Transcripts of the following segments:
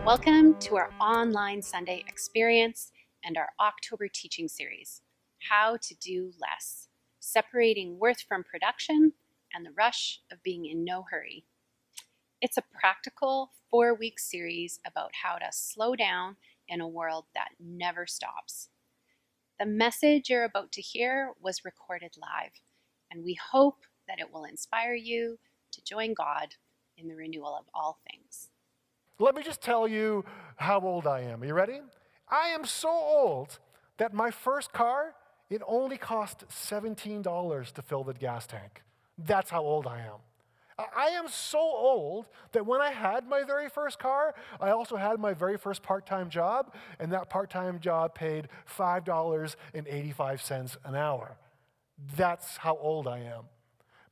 Welcome to our online Sunday experience and our October teaching series, How to Do Less, Separating Worth from Production and the Rush of Being in No Hurry. It's a practical 4-week series about how to slow down in a world that never stops. The message you're about to hear was recorded live, and we hope that it will inspire you to join God in the renewal of all things. Let me just tell you how old I am. Are you ready? I am so old that my first car, it only cost $17 to fill the gas tank. That's how old I am. I am so old that when I had my very first car, I also had my very first part-time job, and that part-time job paid $5.85 an hour. That's how old I am.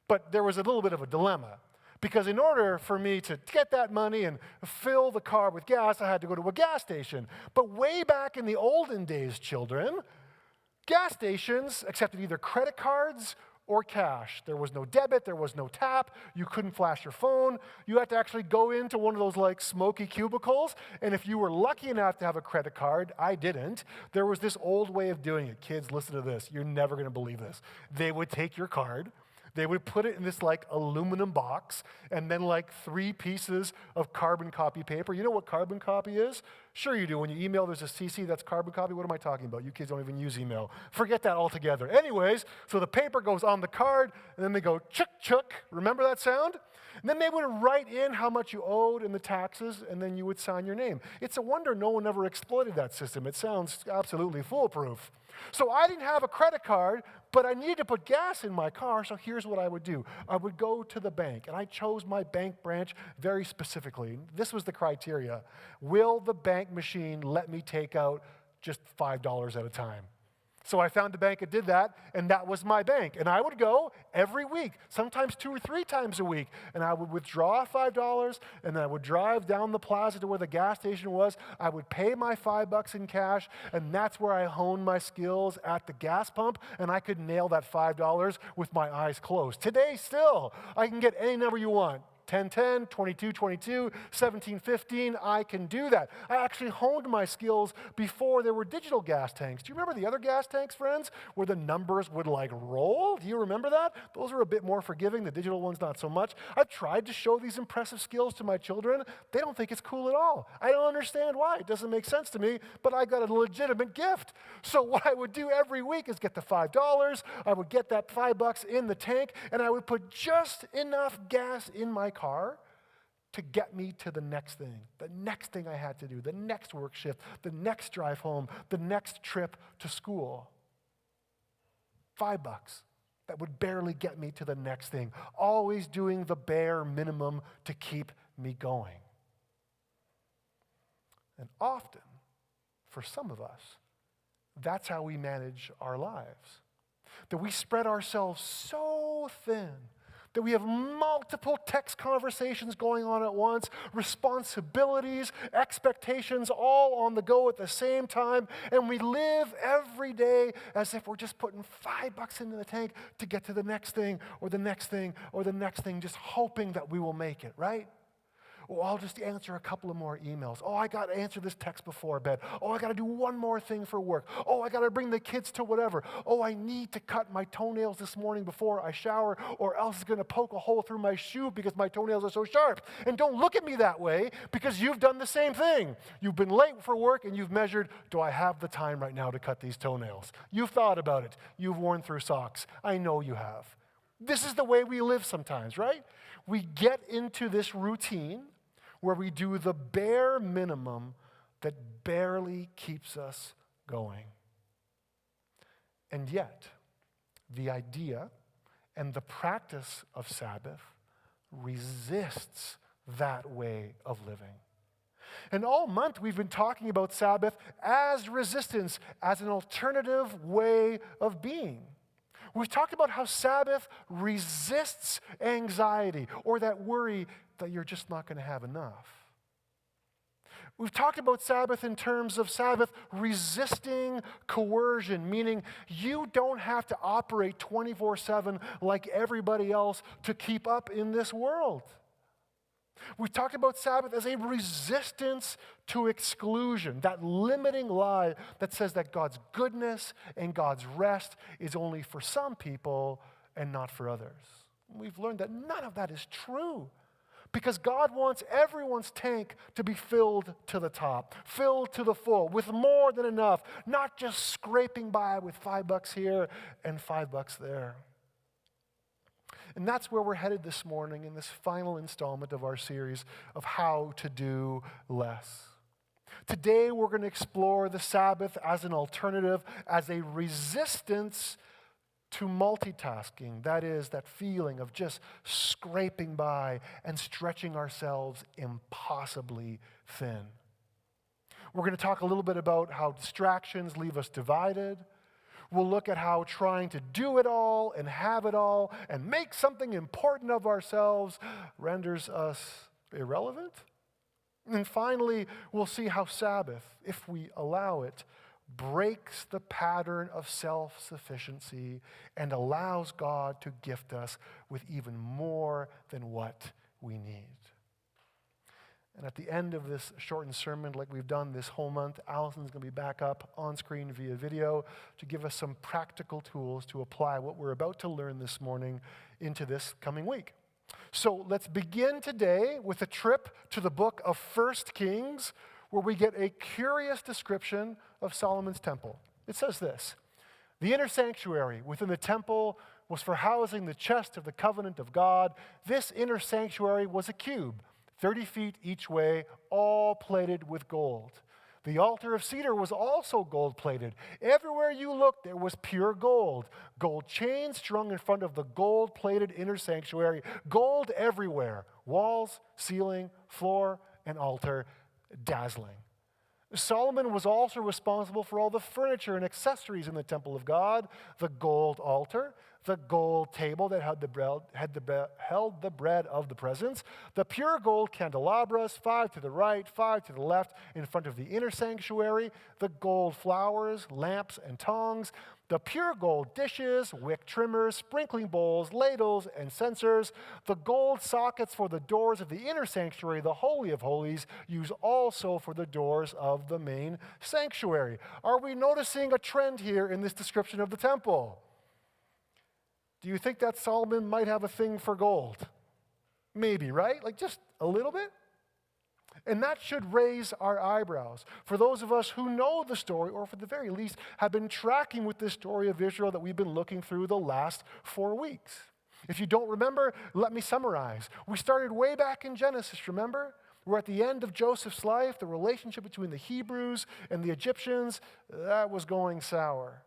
But there was a little bit of a dilemma. Because in order for me to get that money and fill the car with gas, I had to go to a gas station. But way back in the olden days, children, gas stations accepted either credit cards or cash. There was no debit, there was no tap, you couldn't flash your phone. You had to actually go into one of those like smoky cubicles, and if you were lucky enough to have a credit card, I didn't, there was this old way of doing it. Kids, listen to this. You're never gonna believe this. They would take your card, they would put it in this like aluminum box and then like 3 pieces of carbon copy paper. You know what carbon copy is? Sure you do. When you email, there's a CC, that's carbon copy. What am I talking about? You kids don't even use email. Forget that altogether. Anyways, so the paper goes on the card and then they go chuk chuk. Remember that sound? And then they would write in how much you owed and the taxes, and then you would sign your name. It's a wonder no one ever exploited that system. It sounds absolutely foolproof. So I didn't have a credit card, but I needed to put gas in my car, so here's what I would do. I would go to the bank, and I chose my bank branch very specifically. This was the criteria. Will the bank machine let me take out just $5 at a time? So I found a bank that did that, and that was my bank. And I would go every week, sometimes 2 or 3 times a week, and I would withdraw $5, and then I would drive down the plaza to where the gas station was. I would pay my $5 in cash, and that's where I honed my skills at the gas pump, and I could nail that $5 with my eyes closed. Today, still, I can get any number you want. 1010, 2222, 1715, I can do that. I actually honed my skills before there were digital gas tanks. Do you remember the other gas tanks, friends, where the numbers would like roll? Do you remember that? Those are a bit more forgiving, the digital ones not so much. I've tried to show these impressive skills to my children. They don't think it's cool at all. I don't understand why. It doesn't make sense to me, but I got a legitimate gift. So what I would do every week is get the $5, I would get that $5 in the tank, and I would put just enough gas in my car to get me to the next thing I had to do, the next work shift, the next drive home, the next trip to school. $5 that would barely get me to the next thing, always doing the bare minimum to keep me going. And often, for some of us, that's how we manage our lives. That we spread ourselves so thin that we have multiple text conversations going on at once, responsibilities, expectations all on the go at the same time, and we live every day as if we're just putting $5 into the tank to get to the next thing, or the next thing, or the next thing, just hoping that we will make it, right? Oh, I'll just answer a couple of more emails. Oh, I got to answer this text before bed. Oh, I got to do one more thing for work. Oh, I got to bring the kids to whatever. Oh, I need to cut my toenails this morning before I shower, or else it's going to poke a hole through my shoe because my toenails are so sharp. And don't look at me that way, because you've done the same thing. You've been late for work and you've measured, do I have the time right now to cut these toenails? You've thought about it. You've worn through socks. I know you have. This is the way we live sometimes, right? We get into this routine where we do the bare minimum that barely keeps us going. And yet, the idea and the practice of Sabbath resists that way of living. And all month we've been talking about Sabbath as resistance, as an alternative way of being. We've talked about how Sabbath resists anxiety or that worry that you're just not going to have enough. We've talked about Sabbath in terms of Sabbath resisting coercion, meaning you don't have to operate 24/7 like everybody else to keep up in this world. We talked about Sabbath as a resistance to exclusion, that limiting lie that says that God's goodness and God's rest is only for some people and not for others. We've learned that none of that is true because God wants everyone's tank to be filled to the top, filled to the full, with more than enough, not just scraping by with $5 here and $5 there. And that's where we're headed this morning in this final installment of our series of how to do less. Today we're going to explore the Sabbath as an alternative, as a resistance to multitasking. That is, that feeling of just scraping by and stretching ourselves impossibly thin. We're going to talk a little bit about how distractions leave us divided. We'll look at how trying to do it all and have it all and make something important of ourselves renders us irrelevant. And finally, we'll see how Sabbath, if we allow it, breaks the pattern of self-sufficiency and allows God to gift us with even more than what we need. And at the end of this shortened sermon, like we've done this whole month, Allison's going to be back up on screen via video to give us some practical tools to apply what we're about to learn this morning into this coming week. So let's begin today with a trip to the book of 1 Kings, where we get a curious description of Solomon's temple. It says this: "The inner sanctuary within the temple was for housing the chest of the covenant of God. This inner sanctuary was a cube, 30 feet each way, all plated with gold. The altar of cedar was also gold-plated. Everywhere you looked, there was pure gold. Gold chains strung in front of the gold-plated inner sanctuary. Gold everywhere. Walls, ceiling, floor, and altar. Dazzling. Solomon was also responsible for all the furniture and accessories in the temple of God: the gold altar, the gold table that held the bread of the presence, the pure gold candelabras, 5 to the right, 5 to the left, in front of the inner sanctuary, the gold flowers, lamps, and tongs, the pure gold dishes, wick trimmers, sprinkling bowls, ladles, and censers, the gold sockets for the doors of the inner sanctuary, the Holy of Holies, used also for the doors of the main sanctuary." Are we noticing a trend here in this description of the temple? Do you think that Solomon might have a thing for gold? Maybe, right? Like just a little bit? And that should raise our eyebrows. For those of us who know the story, or for the very least have been tracking with this story of Israel that we've been looking through the last 4 weeks. If you don't remember, let me summarize. We started way back in Genesis, remember? We're at the end of Joseph's life. The relationship between the Hebrews and the Egyptians, that was going sour.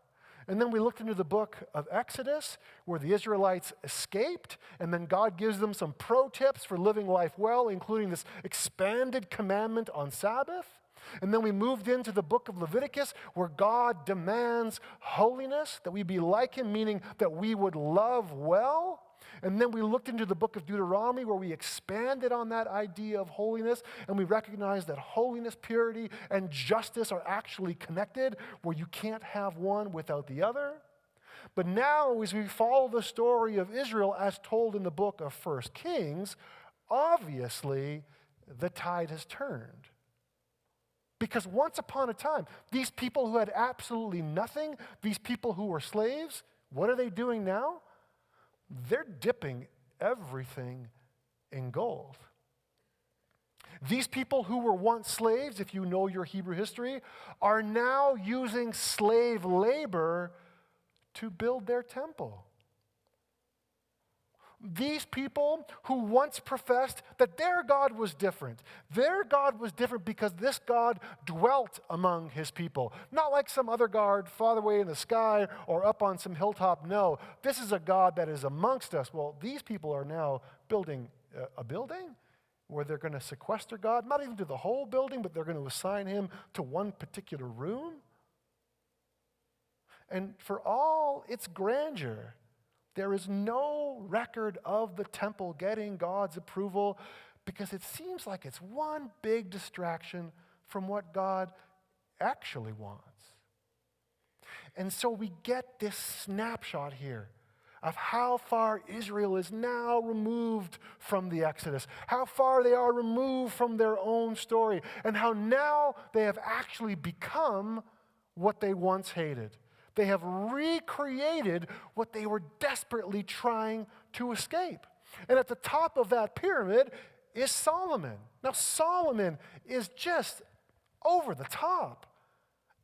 And then we looked into the book of Exodus, where the Israelites escaped, and then God gives them some pro tips for living life well, including this expanded commandment on Sabbath. And then we moved into the book of Leviticus, where God demands holiness, that we be like him, meaning that we would love well. And then we looked into the book of Deuteronomy, where we expanded on that idea of holiness, and we recognized that holiness, purity, and justice are actually connected, where you can't have one without the other. But now, as we follow the story of Israel as told in the book of 1 Kings, obviously the tide has turned. Because once upon a time, these people who had absolutely nothing, these people who were slaves, what are they doing now? They're dipping everything in gold. These people who were once slaves, if you know your Hebrew history, are now using slave labor to build their temple. These people who once professed that their God was different. Their God was different because this God dwelt among his people. Not like some other God far away in the sky or up on some hilltop. No, this is a God that is amongst us. Well, these people are now building a building where they're going to sequester God, not even to the whole building, but they're going to assign him to one particular room. And for all its grandeur, there is no record of the temple getting God's approval because it seems like it's one big distraction from what God actually wants. And so we get this snapshot here of how far Israel is now removed from the Exodus, how far they are removed from their own story, and how now they have actually become what they once hated. They have recreated what they were desperately trying to escape. And at the top of that pyramid is Solomon. Now, Solomon is just over the top.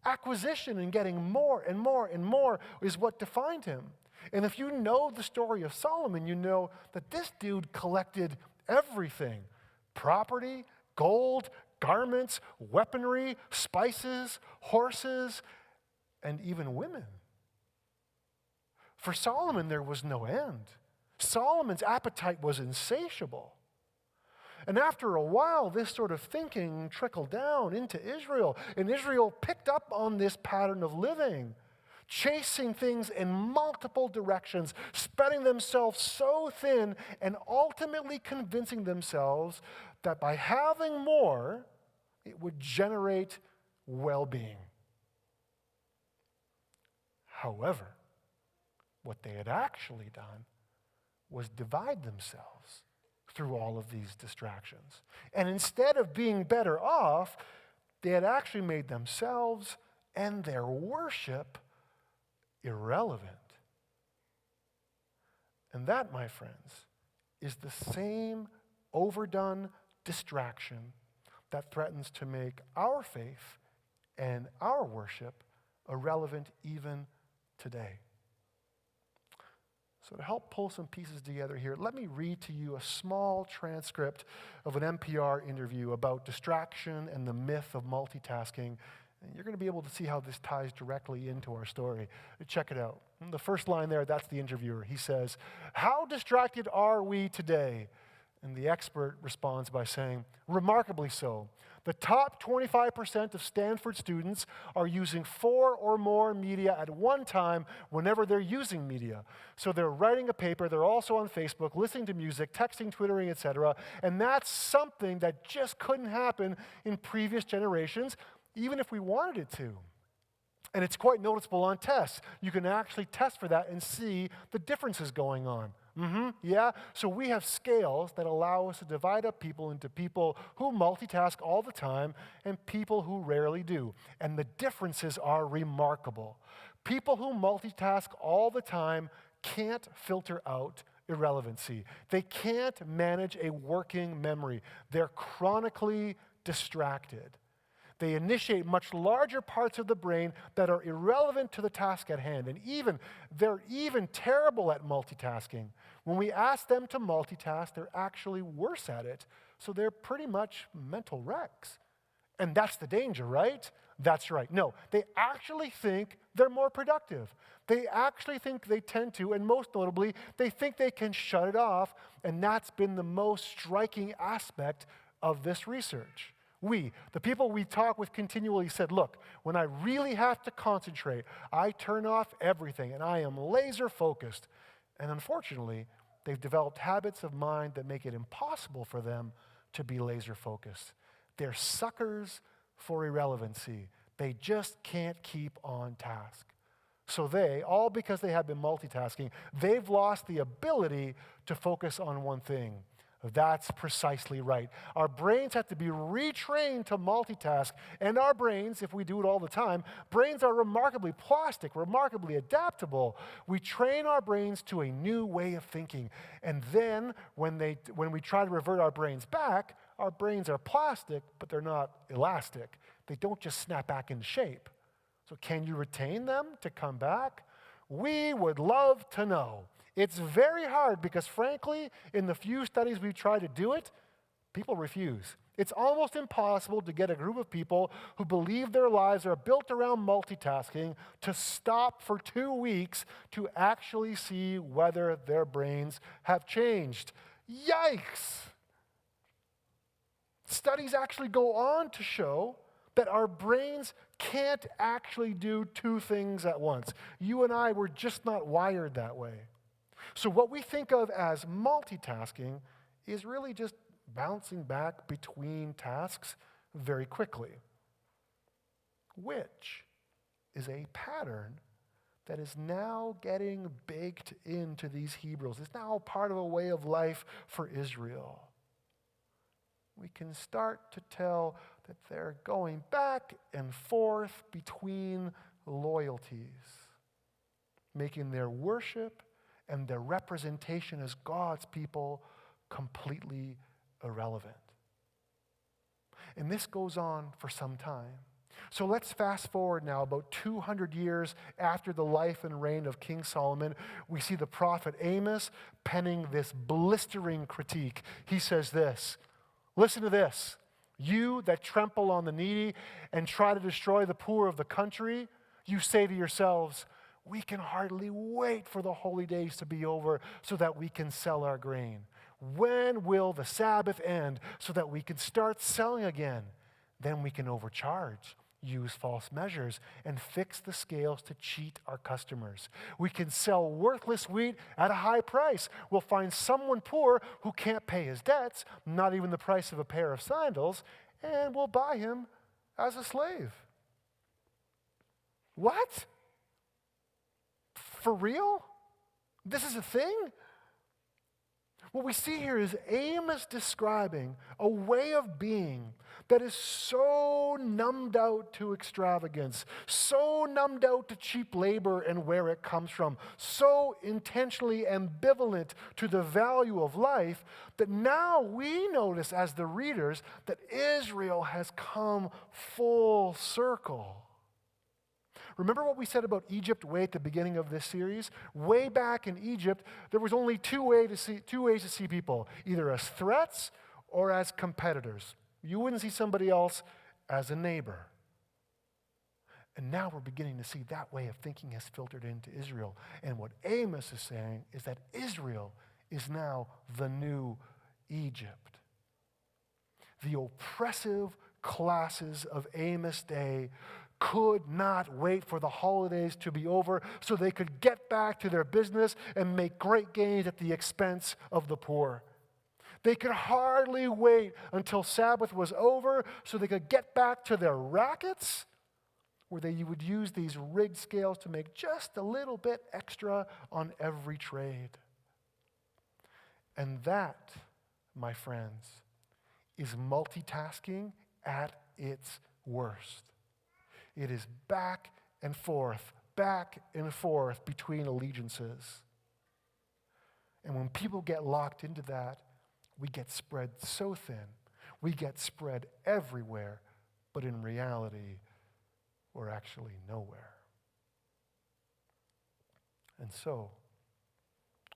Acquisition and getting more and more and more is what defined him. And if you know the story of Solomon, you know that this dude collected everything: property, gold, garments, weaponry, spices, horses, and even women. For Solomon, there was no end. Solomon's appetite was insatiable. And after a while, this sort of thinking trickled down into Israel, and Israel picked up on this pattern of living, chasing things in multiple directions, spreading themselves so thin, and ultimately convincing themselves that by having more, it would generate well-being. However, what they had actually done was divide themselves through all of these distractions. And instead of being better off, they had actually made themselves and their worship irrelevant. And that, my friends, is the same overdone distraction that threatens to make our faith and our worship irrelevant even today. So to help pull some pieces together here, let me read to you a small transcript of an NPR interview about distraction and the myth of multitasking. And you're going to be able to see how this ties directly into our story. Check it out. The first line there, that's the interviewer. He says, "How distracted are we today?" And the expert responds by saying, "Remarkably so. The top 25% of Stanford students are using 4 or more media at one time whenever they're using media. So they're writing a paper, they're also on Facebook, listening to music, texting, twittering, etc. And that's something that just couldn't happen in previous generations, even if we wanted it to. And it's quite noticeable on tests. You can actually test for that and see the differences going on." Yeah? So we have scales that allow us to divide up people into people who multitask all the time and people who rarely do. And the differences are remarkable. People who multitask all the time can't filter out irrelevancy. They can't manage a working memory. They're chronically distracted. They initiate much larger parts of the brain that are irrelevant to the task at hand. And they're even terrible at multitasking. When we ask them to multitask, they're actually worse at it. So they're pretty much mental wrecks. And that's the danger, right? That's right. No, they actually think they're more productive. They actually think they tend to, and most notably, they think they can shut it off. And that's been the most striking aspect of this research. The people we talk with continually said, look, when I really have to concentrate, I turn off everything and I am laser focused. And unfortunately, they've developed habits of mind that make it impossible for them to be laser focused. They're suckers for irrelevancy. They just can't keep on task. So all because they have been multitasking, they've lost the ability to focus on one thing. That's precisely right. Our brains have to be retrained to multitask, and our brains, if we do it all the time, brains are remarkably plastic, remarkably adaptable. We train our brains to a new way of thinking, and then when we try to revert our brains back, our brains are plastic, but they're not elastic. They don't just snap back into shape. So can you retain them to come back? We would love to know. It's very hard because, frankly, in the few studies we've tried to do it, people refuse. It's almost impossible to get a group of people who believe their lives are built around multitasking to stop for 2 weeks to actually see whether their brains have changed. Yikes! Studies actually go on to show that our brains can't actually do 2 things at once. You and I were just not wired that way. So what we think of as multitasking is really just bouncing back between tasks very quickly, which is a pattern that is now getting baked into these Hebrews. It's now part of a way of life for Israel. We can start to tell that they're going back and forth between loyalties, making their worship and their representation as God's people completely irrelevant. And this goes on for some time. So let's fast forward now about 200 years after the life and reign of King Solomon. We see the prophet Amos penning this blistering critique. He says this, listen to this. You that trample on the needy and try to destroy the poor of the country, you say to yourselves, we can hardly wait for the holy days to be over so that we can sell our grain. When will the Sabbath end so that we can start selling again? Then we can overcharge, use false measures, and fix the scales to cheat our customers. We can sell worthless wheat at a high price. We'll find someone poor who can't pay his debts, not even the price of a pair of sandals, and we'll buy him as a slave. What? For real? This is a thing? What we see here is Amos describing a way of being that is so numbed out to extravagance, so numbed out to cheap labor and where it comes from, so intentionally ambivalent to the value of life that now we notice as the readers that Israel has come full circle. Remember what we said about Egypt way at the beginning of this series? Way back in Egypt, there was only two ways to see people, either as threats or as competitors. You wouldn't see somebody else as a neighbor. And now we're beginning to see that way of thinking has filtered into Israel. And what Amos is saying is that Israel is now the new Egypt. The oppressive classes of Amos' day could not wait for the holidays to be over so they could get back to their business and make great gains at the expense of the poor. They could hardly wait until Sabbath was over so they could get back to their rackets, where they would use these rigged scales to make just a little bit extra on every trade. And that, my friends, is multitasking at its worst. It is back and forth between allegiances. And when people get locked into that, we get spread so thin. We get spread everywhere, but in reality, we're actually nowhere. And so,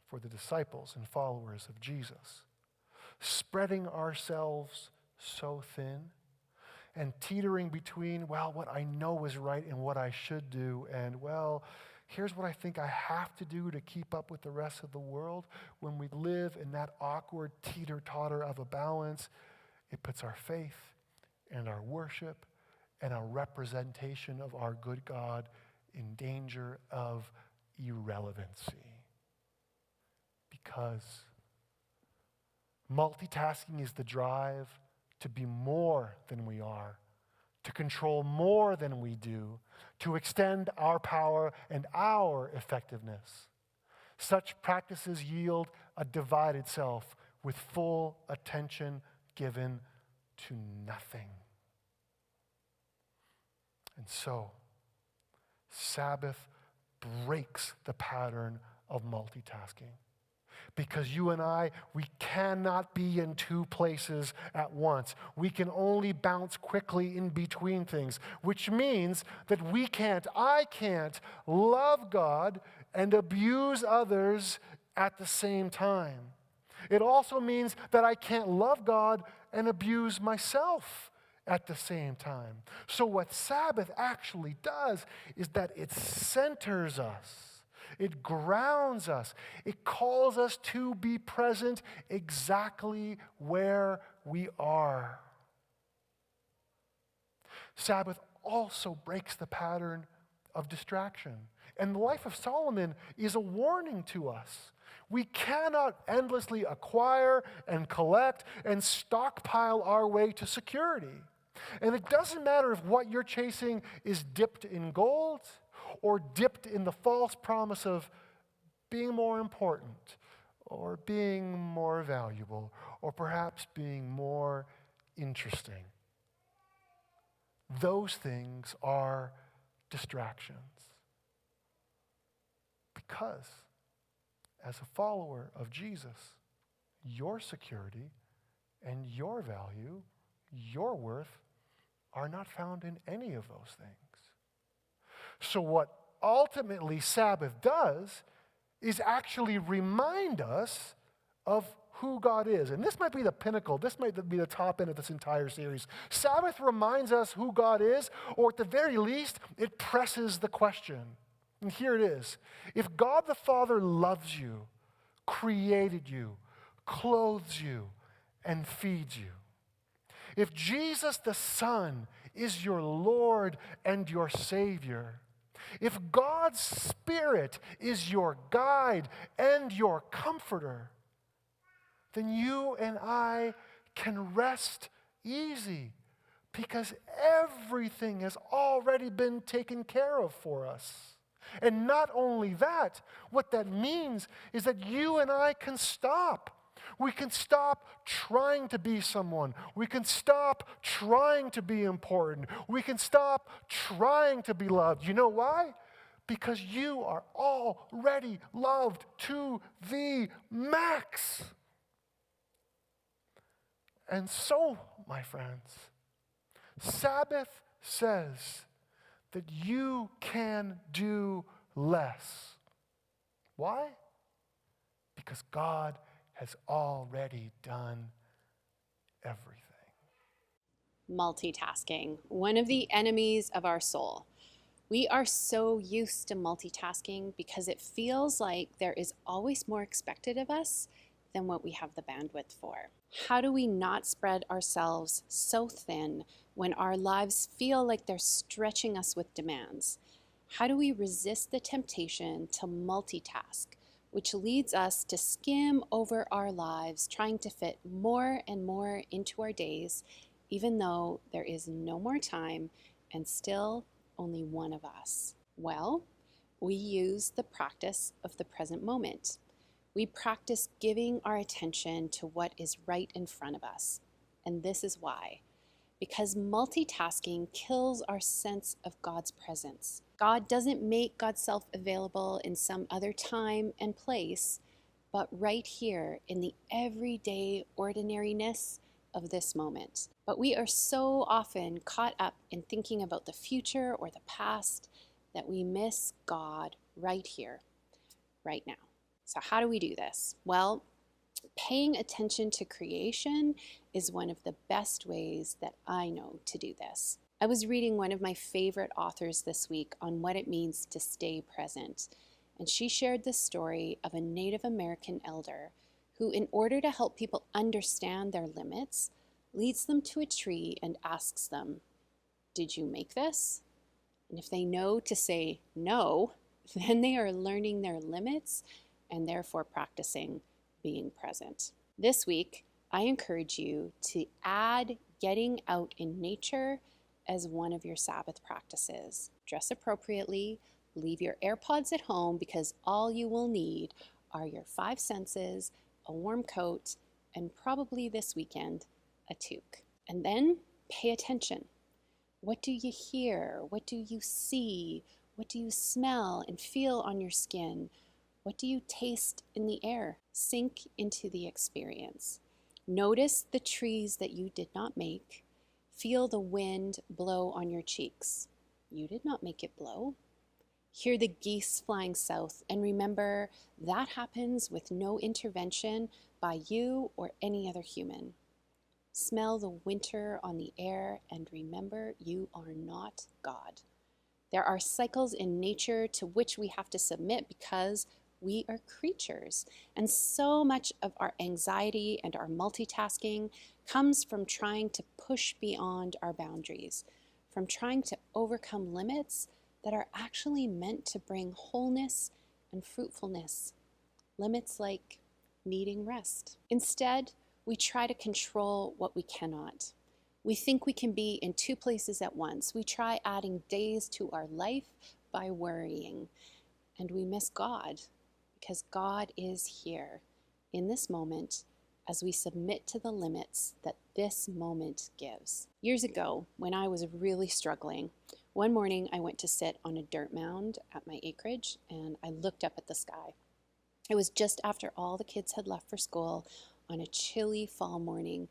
for the disciples and followers of Jesus, spreading ourselves so thin, and teetering between, well, what I know is right and what I should do, and, well, here's what I think I have to do to keep up with the rest of the world. When we live in that awkward teeter-totter of a balance, it puts our faith and our worship and our representation of our good God in danger of irrelevancy. Because multitasking is the drive to be more than we are, to control more than we do, to extend our power and our effectiveness. Such practices yield a divided self with full attention given to nothing. And so, Sabbath breaks the pattern of multitasking. Because you and I, we cannot be in two places at once. We can only bounce quickly in between things, which means that I can't love God and abuse others at the same time. It also means that I can't love God and abuse myself at the same time. So what Sabbath actually does is that it centers us. It grounds us. It calls us to be present exactly where we are. Sabbath also breaks the pattern of distraction. And the life of Solomon is a warning to us. We cannot endlessly acquire and collect and stockpile our way to security. And it doesn't matter if what you're chasing is dipped in gold or dipped in the false promise of being more important, or being more valuable, or perhaps being more interesting. Those things are distractions. Because as a follower of Jesus, your security and your value, your worth, are not found in any of those things. So what ultimately Sabbath does is actually remind us of who God is. And this might be the pinnacle. This might be the top end of this entire series. Sabbath reminds us who God is, or at the very least, it presses the question. And here it is. If God the Father loves you, created you, clothes you, and feeds you, if Jesus the Son is your Lord and your Savior, if God's Spirit is your guide and your comforter, then you and I can rest easy because everything has already been taken care of for us. And not only that, what that means is that you and I can stop. We can stop trying to be someone. We can stop trying to be important. We can stop trying to be loved. You know why? Because you are already loved to the max. And so, my friends, Sabbath says that you can do less. Why? Because God has already done everything. Multitasking, one of the enemies of our soul. We are so used to multitasking because it feels like there is always more expected of us than what we have the bandwidth for. How do we not spread ourselves so thin when our lives feel like they're stretching us with demands? How do we resist the temptation to multitask, which leads us to skim over our lives, trying to fit more and more into our days, even though there is no more time and still only one of us? Well, we use the practice of the present moment. We practice giving our attention to what is right in front of us. And this is why. Because multitasking kills our sense of God's presence. God doesn't make God's self available in some other time and place, but right here in the everyday ordinariness of this moment. But we are so often caught up in thinking about the future or the past that we miss God right here, right now. So how do we do this? Well, paying attention to creation is one of the best ways that I know to do this. I was reading one of my favorite authors this week on what it means to stay present, and she shared the story of a Native American elder who, in order to help people understand their limits, leads them to a tree and asks them, "Did you make this?" And if they know to say no, then they are learning their limits and therefore practicing being present. This week, I encourage you to add getting out in nature as one of your Sabbath practices. Dress appropriately, leave your AirPods at home because all you will need are your 5 senses, a warm coat, and probably this weekend, a toque. And then pay attention. What do you hear? What do you see? What do you smell and feel on your skin? What do you taste in the air? Sink into the experience. Notice the trees that you did not make. Feel the wind blow on your cheeks. You did not make it blow. Hear the geese flying south, and remember that happens with no intervention by you or any other human. Smell the winter on the air, and remember you are not God. There are cycles in nature to which we have to submit because we are creatures, and so much of our anxiety and our multitasking comes from trying to push beyond our boundaries, from trying to overcome limits that are actually meant to bring wholeness and fruitfulness. Limits like needing rest. Instead, we try to control what we cannot. We think we can be in 2 places at once. We try adding days to our life by worrying, and we miss God, because God is here in this moment as we submit to the limits that this moment gives. Years ago, when I was really struggling, one morning I went to sit on a dirt mound at my acreage and I looked up at the sky. It was just after all the kids had left for school on a chilly fall morning,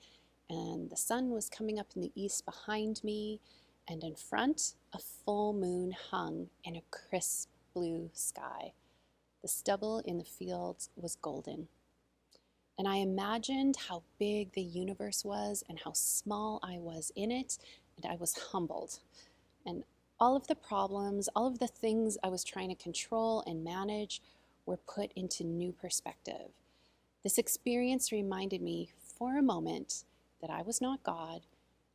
and the sun was coming up in the east behind me, and in front, a full moon hung in a crisp blue sky. The stubble in the fields was golden. And I imagined how big the universe was and how small I was in it, and I was humbled. And all of the problems, all of the things I was trying to control and manage were put into new perspective. This experience reminded me for a moment that I was not God,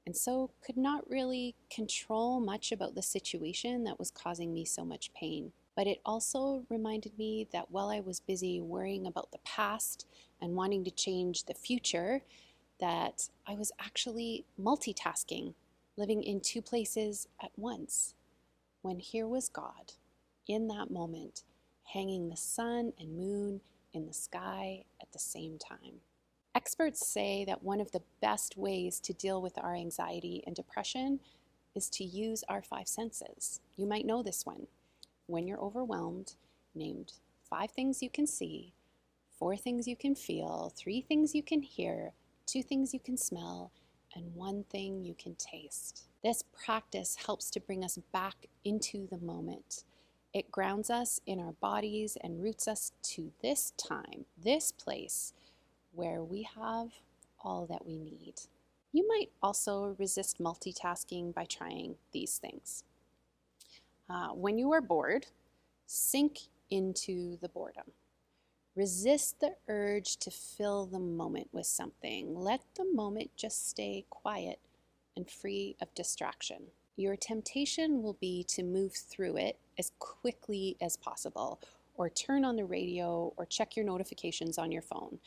and so could not really control much about the situation that was causing me so much pain. But it also reminded me that while I was busy worrying about the past and wanting to change the future, that I was actually multitasking, living in two places at once. When here was God, in that moment, hanging the sun and moon in the sky at the same time. Experts say that one of the best ways to deal with our anxiety and depression is to use our five senses. You might know this one. When you're overwhelmed, name 5 things you can see, 4 things you can feel, 3 things you can hear, 2 things you can smell, and 1 thing you can taste. This practice helps to bring us back into the moment. It grounds us in our bodies and roots us to this time, this place, where we have all that we need. You might also resist multitasking by trying these things. When you are bored, sink into the boredom. Resist the urge to fill the moment with something. Let the moment just stay quiet and free of distraction. Your temptation will be to move through it as quickly as possible, or turn on the radio or check your notifications on your phone.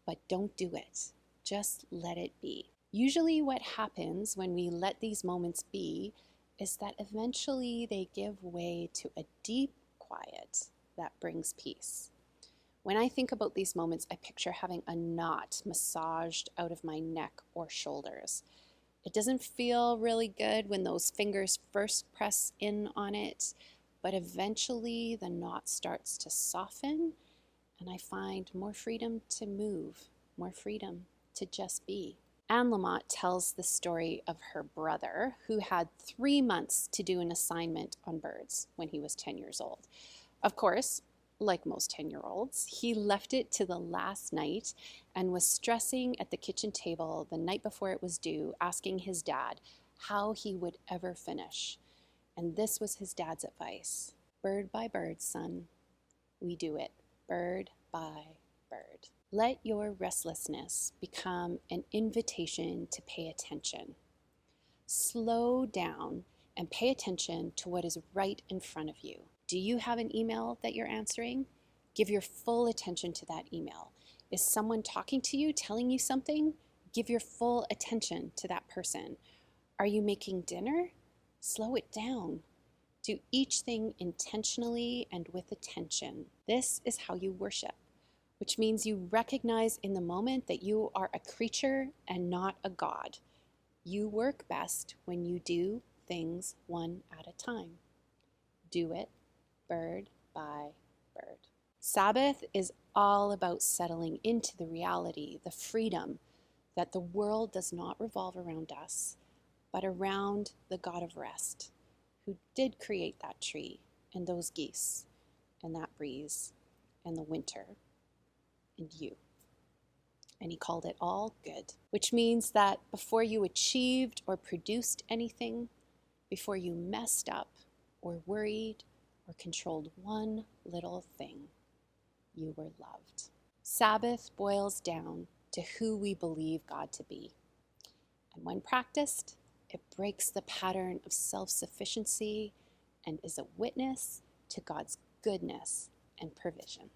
But don't do it. Just let it be. Usually what happens when we let these moments be is that eventually they give way to a deep quiet that brings peace. When I think about these moments, I picture having a knot massaged out of my neck or shoulders. It doesn't feel really good when those fingers first press in on it, but eventually the knot starts to soften, and I find more freedom to move, more freedom to just be. Anne Lamott tells the story of her brother who had 3 months to do an assignment on birds when he was 10 years old. Of course, like most 10-year-olds, he left it to the last night and was stressing at the kitchen table the night before it was due, asking his dad how he would ever finish. And this was his dad's advice. Bird by bird, son. We do it. Bird by bird. Let your restlessness become an invitation to pay attention. Slow down and pay attention to what is right in front of you. Do you have an email that you're answering? Give your full attention to that email. Is someone talking to you, telling you something? Give your full attention to that person. Are you making dinner? Slow it down. Do each thing intentionally and with attention. This is how you worship, which means you recognize in the moment that you are a creature and not a god. You work best when you do things one at a time. Do it bird by bird. Sabbath is all about settling into the reality, the freedom that the world does not revolve around us, but around the God of rest, who did create that tree and those geese and that breeze and the winter and you. And he called it all good, which means that before you achieved or produced anything, before you messed up or worried or controlled one little thing, you were loved. Sabbath boils down to who we believe God to be. And when practiced, it breaks the pattern of self-sufficiency and is a witness to God's goodness and provision.